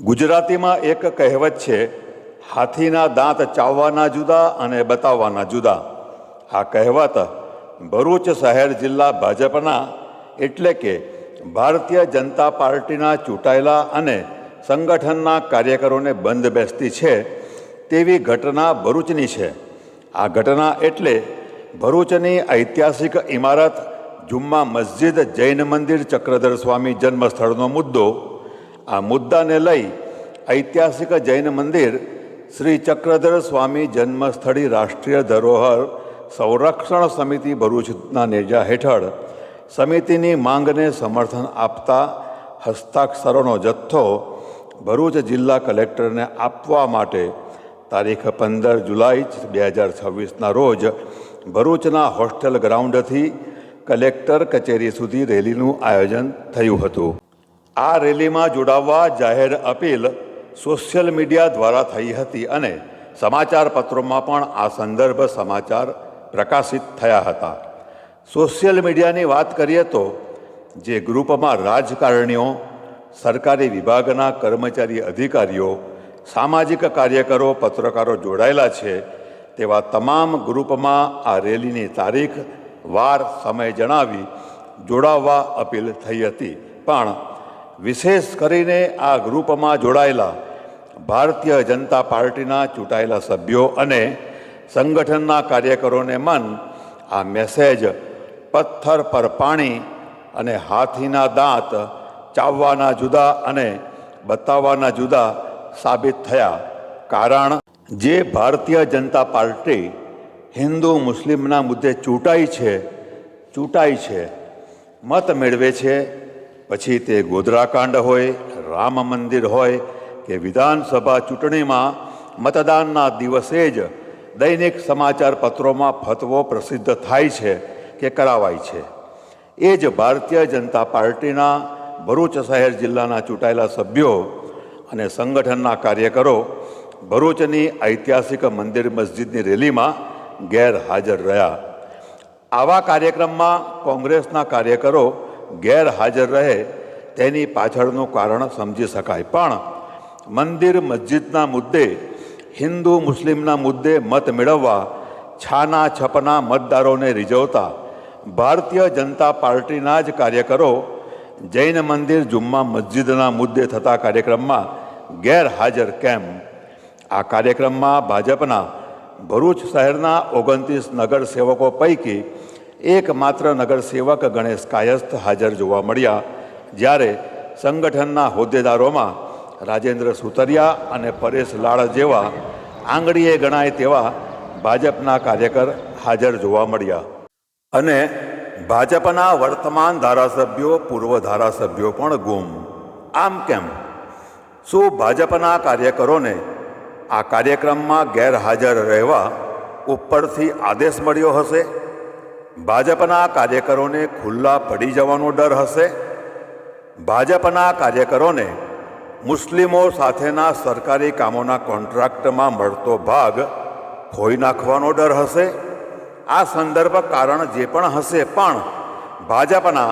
ગુજરાતીમાં એક કહેવત છે, હાથીના દાંત ચાવવાના જુદા અને બતાવવાના જુદા. આ કહેવત ભરૂચ શહેર જિલ્લા ભાજપના એટલે કે ભારતીય જનતા પાર્ટીના ચૂંટાયેલા અને સંગઠનના કાર્યકરોને બંધ બેસતી છે તેવી ઘટના ભરૂચની છે. આ ઘટના એટલે ભરૂચની ઐતિહાસિક ઇમારત જુમ્મા મસ્જિદ જૈન મંદિર ચક્રધર સ્વામી જન્મસ્થળનો મુદ્દો. આ મુદ્દાને લઈ ઐતિહાસિક જૈન મંદિર શ્રી ચક્રધર સ્વામી જન્મસ્થળી રાષ્ટ્રીય ધરોહર સંરક્ષણ સમિતિ ભરૂચના નેજા હેઠળ સમિતિની માંગને સમર્થન આપતા હસ્તાક્ષરોનો જથ્થો ભરૂચ જિલ્લા કલેક્ટરને આપવા માટે તારીખ 15 જુલાઈ 2026ના રોજ ભરૂચના હોસ્ટેલ ગ્રાઉન્ડથી કલેક્ટર કચેરી સુધી રેલીનું આયોજન થયું હતું. આ રેલીમાં જોડાવવા જાહેર અપીલ સોશિયલ મીડિયા દ્વારા થઈ હતી અને સમાચાર પત્રોમાં પણ આ સંદર્ભ સમાચાર પ્રકાશિત થયા હતા. સોશિયલ મીડિયાની વાત કરીએ તો જે ગ્રુપમાં રાજકારણીઓ, સરકારી વિભાગના કર્મચારી અધિકારીઓ, સામાજિક કાર્યકરો, પત્રકારો જોડાયેલા છે તેવા તમામ ગ્રુપમાં આ રેલીની તારીખ, વાર, સમય જણાવી જોડાવવા અપીલ થઈ હતી. પણ વિશેષ કરીને આ ગ્રુપમાં જોડાયેલા ભારતીય જનતા પાર્ટીના ચૂંટાયેલા સભ્યો અને સંગઠનના કાર્યકરોને આ મેસેજ પથ્થર પર પાણી અને હાથીના દાંત ચાવવાના જુદા અને બતાવવાના જુદા સાબિત થયા. કારણ જે ભારતીય જનતા પાર્ટી હિન્દુ મુસ્લિમના મુદ્દે ચૂંટાઈ છે, મત મેળવે છે, પછી તે ગોધરાકાંડ હોય, રામ મંદિર હોય કે વિધાનસભા ચૂંટણીમાં મતદાનના દિવસે જ દૈનિક સમાચાર પત્રોમાં ફતવો પ્રસિદ્ધ થાય છે કે કરાવાય છે. એ જ ભારતીય જનતા પાર્ટીના ભરૂચ શહેર જિલ્લાના ચૂંટાયેલા સભ્યો અને સંગઠનના કાર્યકરો ભરૂચની ઐતિહાસિક મંદિર મસ્જિદની રેલીમાં ગેરહાજર રહ્યા. આવા કાર્યક્રમમાં કોંગ્રેસના કાર્યકરો ગેરહાજર રહે તેની પાછળનું કારણ સમજી શકાય. પણ મંદિર મસ્જિદના મુદ્દે, હિન્દુ મુસ્લિમના મુદ્દે મત મેળવવા છાના છપના મતદારોને રીઝવતા ભારતીય જનતા પાર્ટીના જ કાર્યકરો જૈન મંદિર જુમ્મા મસ્જિદના મુદ્દે થતા કાર્યક્રમમાં ગેરહાજર કેમ? આ કાર્યક્રમમાં ભાજપના ભરૂચ શહેરના 29 નગરસેવકો પૈકી એકમાત્ર નગરસેવક ગણેશ કાયસ્થ હાજર જોવા મળ્યા, જ્યારે સંગઠનના હોદ્દેદારોમાં રાજેન્દ્ર સુતરિયા અને પરેશ લાડ જેવા આંગળીએ ગણાય તેવા ભાજપના કાર્યકર હાજર જોવા મળ્યા. અને ભાજપના વર્તમાન ધારાસભ્યો, પૂર્વ ધારાસભ્યો પણ ગુમ. આમ કેમ? શું ભાજપના કાર્યકરોને આ કાર્યક્રમમાં ગેરહાજર રહેવા ઉપરથી આદેશ મળ્યો હશે? ભાજપના કાર્યકરોને ખુલ્લા પડી જવાનો ડર હશે? ભાજપના કાર્યકરોને મુસ્લિમો સાથેના સરકારી કામોના કોન્ટ્રાક્ટમાં મળતો ભાગ ખોઈ નાખવાનો ડર હશે? આ સંદર્ભ કારણ જે પણ હશે, પણ ભાજપના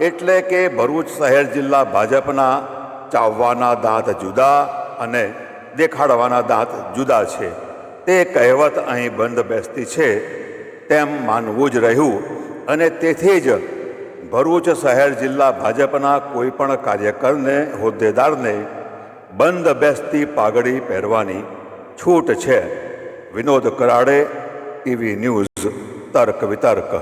એટલે કે ભરૂચ શહેર જિલ્લા ભાજપના ચાવવાના દાંત જુદા અને દેખાડવાના દાંત જુદા છે તે કહેવત અહીં બંધ બેસતી છે તેમ માનવું જ રહ્યું. અને તેથી જ ભરૂચ શહેર જિલ્લા ભાજપના કોઈ પણ કાર્યકરને, હોદ્દેદારને બંધ બેસતી પાઘડી પહેરવાની છૂટ છે. વિનોદ કરાડે, ટીવી ન્યૂઝ, તર્ક વિતર્ક.